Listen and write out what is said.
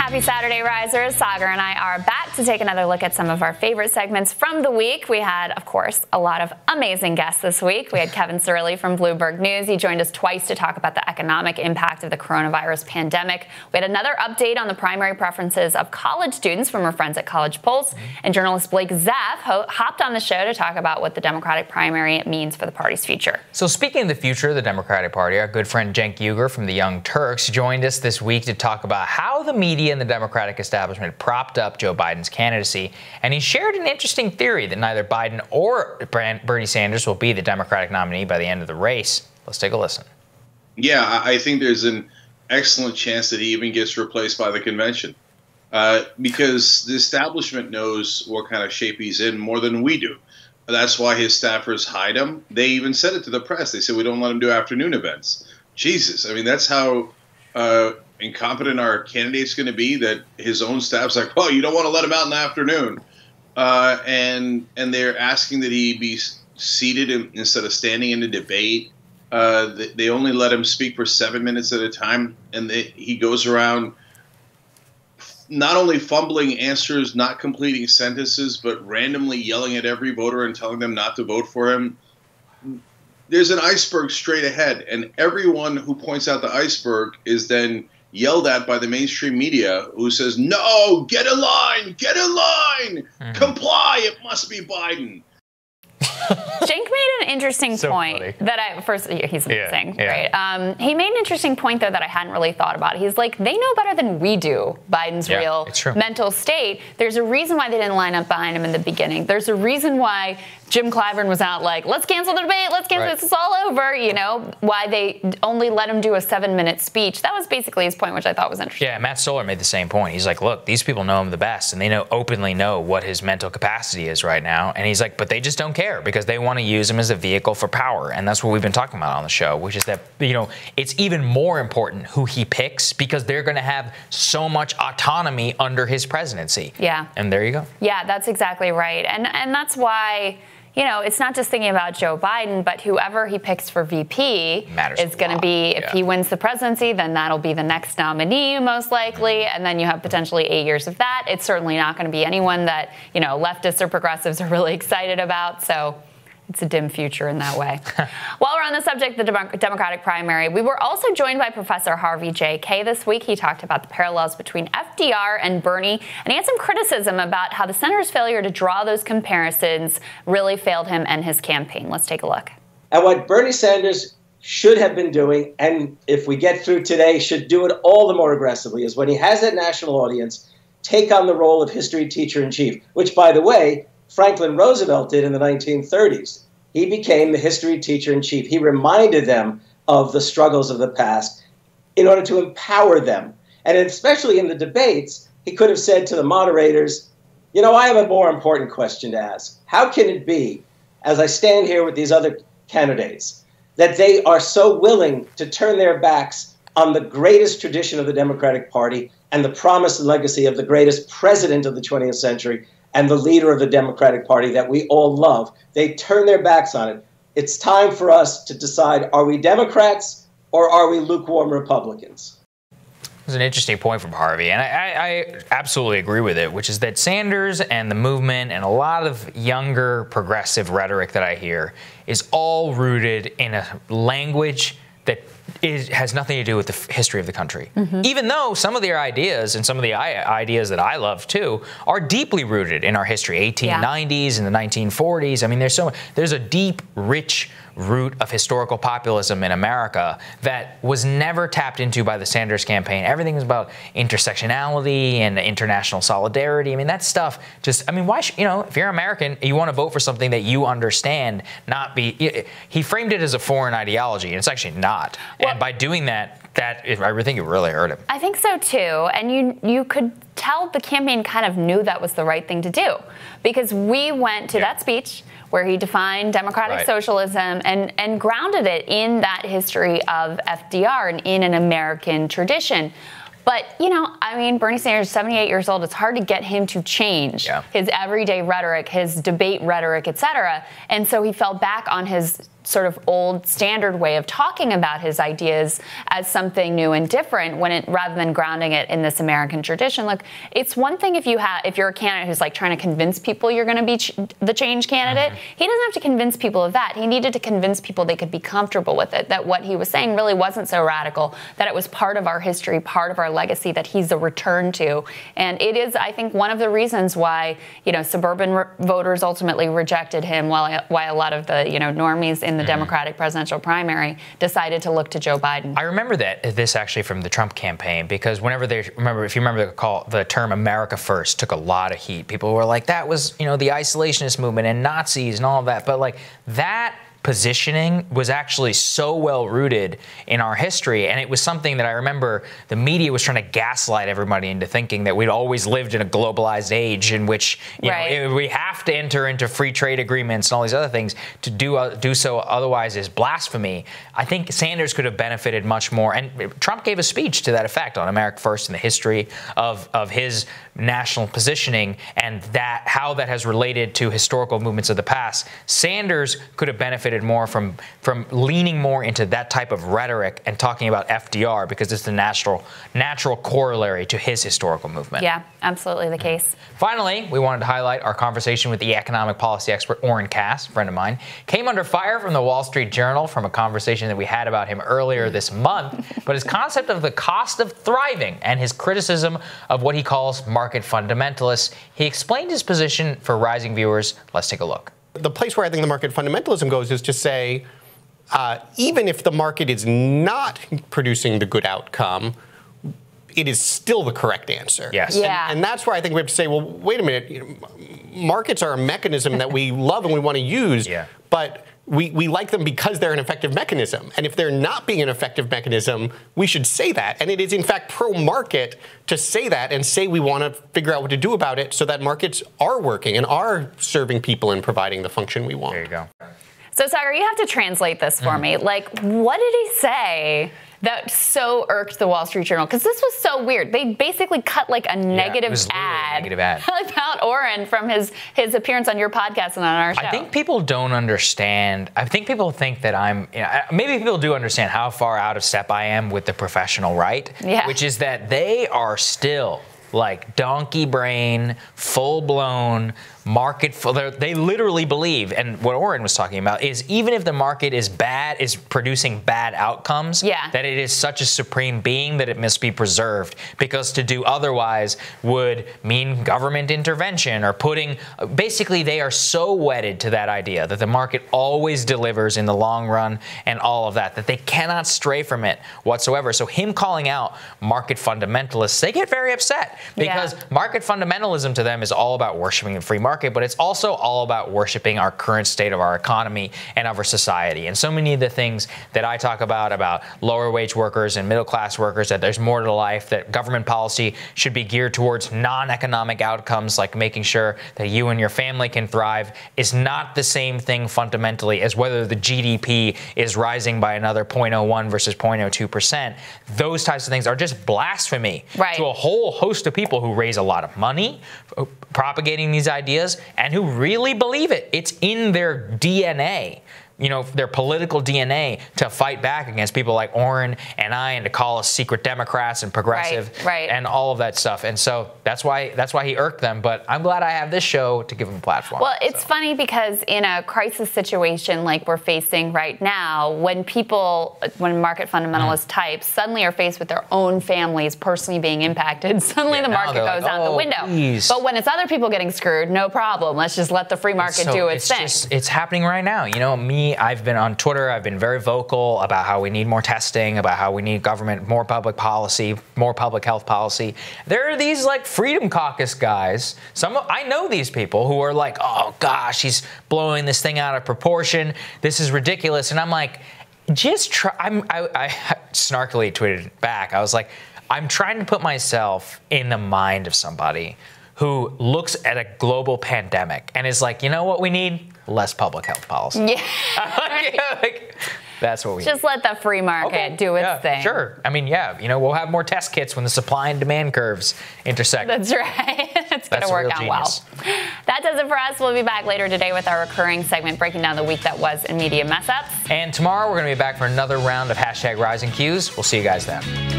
Happy Saturday, Risers. Saagar and I are back to take another look at some of our favorite segments from the week. We had, of course, a lot of amazing guests this week. We had Kevin Cirilli from Bloomberg News. He joined us twice to talk about the economic impact of the coronavirus pandemic. We had another update on the primary preferences of college students from our friends at College Pulse. And journalist Blake Zaff hopped on the show to talk about what the Democratic primary means for the party's future. So speaking of the future of the Democratic Party, our good friend Cenk Uygur from the Young Turks joined us this week to talk about how the media and the Democratic establishment propped up Joe Biden's candidacy. And he shared an interesting theory that neither Biden or Bernie Sanders will be the Democratic nominee by the end of the race. Let's take a listen. Yeah, I think there's an excellent chance that he even gets replaced by the convention because the establishment knows what kind of shape he's in more than we do. That's why his staffers hide him. They even said it to the press. They said, we don't let him do afternoon events. Jesus. I mean, that's how incompetent our candidate's going to be, that his own staff's like, well, you don't want to let him out in the afternoon. And they're asking that he be seated instead of standing in the debate. They only let him speak for 7 minutes at a time. And he goes around not only fumbling answers, not completing sentences, but randomly yelling at every voter and telling them not to vote for him. There's an iceberg straight ahead, and everyone who points out the iceberg is then yelled at by the mainstream media, who says, no, get in line, comply, it must be Biden. Cenk made an interesting point that he's amazing, right? He made an interesting point, though, that I hadn't really thought about. He's like, they know better than we do Biden's real mental state. There's a reason why they didn't line up behind him in the beginning. There's a reason why Jim Clyburn was out like, let's cancel the debate, let's cancel this, it's all over, you know, why they only let him do a 7-minute speech. That was basically his point, which I thought was interesting. Yeah, Matt Stoller made the same point. He's like, look, these people know him the best, and they openly know what his mental capacity is right now. And he's like, but they just don't care because they want to use him as a vehicle for power. And that's what we've been talking about on the show, which is that, you know, it's even more important who he picks because they're going to have so much autonomy under his presidency. Yeah. And there you go. Yeah, that's exactly right. And that's why, you know, it's not just thinking about Joe Biden, but whoever he picks for VP is going to be, if he wins the presidency, then that'll be the next nominee, most likely. And then you have potentially 8 years of that. It's certainly not going to be anyone that, you know, leftists or progressives are really excited about. So it's a dim future in that way. While we're on the subject of the Democratic primary, we were also joined by Professor Harvey J. Kaye this week. He talked about the parallels between FDR and Bernie, and he had some criticism about how the senator's failure to draw those comparisons really failed him and his campaign. Let's take a look. And what Bernie Sanders should have been doing, and if we get through today, should do it all the more aggressively, is when he has that national audience, take on the role of history teacher-in-chief, which, by the way, Franklin Roosevelt did in the 1930s. He became the history teacher-in-chief. He reminded them of the struggles of the past in order to empower them. And especially in the debates, he could have said to the moderators, you know, I have a more important question to ask. How can it be, as I stand here with these other candidates, that they are so willing to turn their backs on the greatest tradition of the Democratic Party and the promise and legacy of the greatest president of the 20th century and the leader of the Democratic Party that we all love? They turn their backs on it. It's time for us to decide, are we Democrats or are we lukewarm Republicans? It's an interesting point from Harvey, and I absolutely agree with it, which is that Sanders and the movement and a lot of younger progressive rhetoric that I hear is all rooted in a language that has nothing to do with the history of the country. Even though some of their ideas and some of the ideas that I love too are deeply rooted in our history, 1890s and the 1940s. I mean, there's a deep, rich root of historical populism in America that was never tapped into by the Sanders campaign. Everything was about intersectionality and international solidarity. I mean, that stuff just, I mean, why should, you know, if you're American, you want to vote for something that you understand, not be, he framed it as a foreign ideology, and it's actually not. Well, and by doing that, I think it really hurt him. I think so too, and you could tell the campaign kind of knew that was the right thing to do, because we went to that speech where he defined democratic socialism and grounded it in that history of FDR and in an American tradition. But, you know, I mean, Bernie Sanders is 78 years old. It's hard to get him to change his everyday rhetoric, his debate rhetoric, et cetera. And so he fell back on his sort of old standard way of talking about his ideas as something new and different rather than grounding it in this American tradition. Look, it's one thing if you're a candidate who's like trying to convince people you're going to be the change candidate. He doesn't have to convince people of that. He needed to convince people they could be comfortable with it, that what he was saying really wasn't so radical, that it was part of our history, part of our legacy, that he's a return to. And it is, I think, one of the reasons why, suburban voters ultimately rejected him, why a lot of the, normies in the Democratic presidential primary decided to look to Joe Biden. I remember this actually from the Trump campaign, because if you remember the term America First took a lot of heat. People were like, that was, the isolationist movement and Nazis and all of that. But like that positioning was actually so well rooted in our history, and it was something that I remember the media was trying to gaslight everybody into thinking that we'd always lived in a globalized age in which we have to enter into free trade agreements and all these other things to do so, otherwise is blasphemy. I think Sanders could have benefited much more, and Trump gave a speech to that effect on America First and the history of his national positioning and how that has related to historical movements of the past. Sanders could have benefited more from leaning more into that type of rhetoric and talking about FDR, because it's the natural corollary to his historical movement. Yeah, absolutely the case. Finally, we wanted to highlight our conversation with the economic policy expert Oren Cass, a friend of mine, came under fire from the Wall Street Journal from a conversation that we had about him earlier this month, but his concept of the cost of thriving and his criticism of what he calls market fundamentalists. He explained his position for rising viewers. Let's take a look. The place where I think the market fundamentalism goes is to say, even if the market is not producing the good outcome, it is still the correct answer. Yes. Yeah. And that's where I think we have to say, well, wait a minute, markets are a mechanism that we love and we want to use, but we like them because they're an effective mechanism. And if they're not being an effective mechanism, we should say that. And it is, in fact, pro-market to say that and say we want to figure out what to do about it so that markets are working and are serving people and providing the function we want. There you go. So, Saagar, you have to translate this for me. Like, what did he say that so irked the Wall Street Journal? Because this was so weird. They basically cut like a negative ad about Oren from his appearance on your podcast and on our show. I think people don't understand. I think people think that maybe people do understand how far out of step I am with the professional right, which is that they are still like donkey brain, full-blown market. They literally believe, and what Oren was talking about is even if the market is producing bad outcomes, that it is such a supreme being that it must be preserved, because to do otherwise would mean government intervention or basically they are so wedded to that idea that the market always delivers in the long run and all of that they cannot stray from it whatsoever. So him calling out market fundamentalists, they get very upset because market fundamentalism to them is all about worshiping the free market, but it's also all about worshiping our current state of our economy and of our society. And so many of the things that I talk about lower wage workers and middle class workers, that there's more to life, that government policy should be geared towards non-economic outcomes like making sure that you and your family can thrive, is not the same thing fundamentally as whether the GDP is rising by another 0.01 versus 0.02%. Those types of things are just blasphemy to a whole host of people who raise a lot of money propagating these ideas and who really believe it. It's in their DNA, their political DNA, to fight back against people like Oren and I, and to call us secret Democrats and progressive and all of that stuff. And so that's why he irked them. But I'm glad I have this show to give him a platform. Well, it's funny because in a crisis situation like we're facing right now, when market fundamentalist types suddenly are faced with their own families personally being impacted, suddenly the market goes out the window. Please. But when it's other people getting screwed, no problem. Let's just let the free market do its thing. It's happening right now. I've been on Twitter, I've been very vocal about how we need more testing, about how we need government, more public policy, more public health policy. There are these like Freedom Caucus guys. I know these people who are like, oh gosh, he's blowing this thing out of proportion. This is ridiculous. And I'm like, just try. I snarkily tweeted back. I was like, I'm trying to put myself in the mind of somebody who looks at a global pandemic and is like, you know what we need? Less public health policy. Yeah. That's what we just need. Let the free market do its thing. Sure. I mean, we'll have more test kits when the supply and demand curves intersect. That's right. it's going to work out well. That does it for us. We'll be back later today with our recurring segment breaking down the week that was in media mess-ups. And tomorrow we're going to be back for another round of #RisingQs. We'll see you guys then.